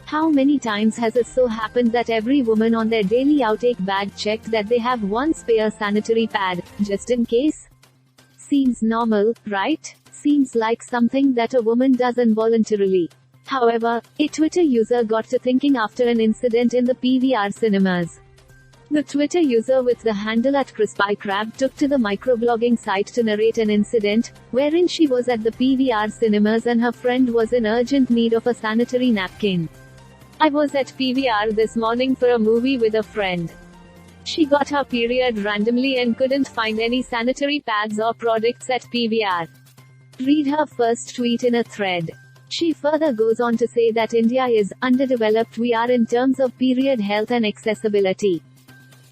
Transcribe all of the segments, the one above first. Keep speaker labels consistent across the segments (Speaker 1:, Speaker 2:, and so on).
Speaker 1: How many times has it so happened that every woman on their daily outtake bag checked that they have one spare sanitary pad, just in case? Seems normal, right? Seems like something that a woman does involuntarily. However, a Twitter user got to thinking after an incident in the PVR cinemas. The Twitter user with the handle @crispycrab took to the microblogging site to narrate an incident, wherein she was at the PVR cinemas and her friend was in urgent need of a sanitary napkin. I was at PVR this morning for a movie with a friend. She got her period randomly and couldn't find any sanitary pads or products at PVR. Read her first tweet in a thread. She further goes on to say that India is underdeveloped we are in terms of period health and accessibility.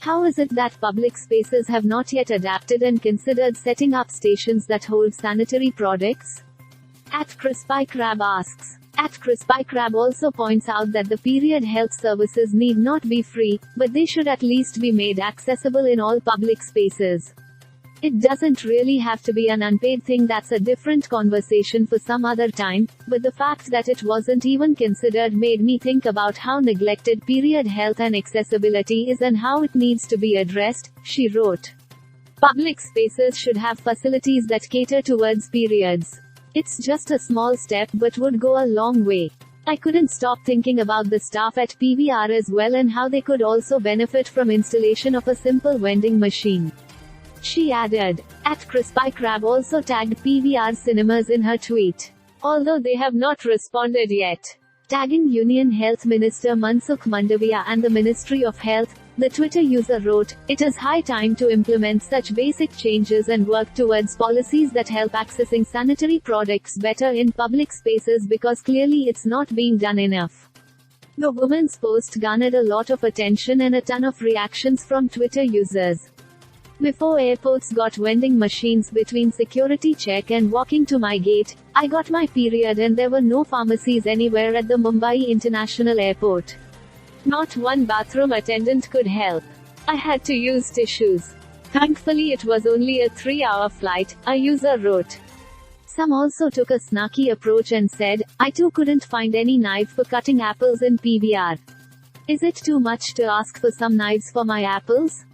Speaker 1: How is it that public spaces have not yet adapted and considered setting up stations that hold sanitary products? @crispycrab asks. @crispycrab also points out that the period health services need not be free, but they should at least be made accessible in all public spaces. It doesn't really have to be an unpaid thing, that's a different conversation for some other time, but the fact that it wasn't even considered made me think about how neglected period health and accessibility is and how it needs to be addressed, she wrote. Public spaces should have facilities that cater towards periods. It's just a small step but would go a long way. I couldn't stop thinking about the staff at PVR as well and how they could also benefit from installation of a simple vending machine. She added. @crispycrab also tagged PVR cinemas in her tweet. Although they have not responded yet. Tagging Union Health Minister Mansukh Mandaviya and the Ministry of Health, the Twitter user wrote, "It is high time to implement such basic changes and work towards policies that help accessing sanitary products better in public spaces because clearly it's not being done enough." The woman's post garnered a lot of attention and a ton of reactions from Twitter users. Before airports got vending machines between security check and walking to my gate, I got my period and there were no pharmacies anywhere at the Mumbai International Airport. Not one bathroom attendant could help. I had to use tissues. Thankfully it was only a 3-hour flight, a user wrote. Some also took a snarky approach and said, "I too couldn't find any knife for cutting apples in PVR. Is it too much to ask for some knives for my apples?"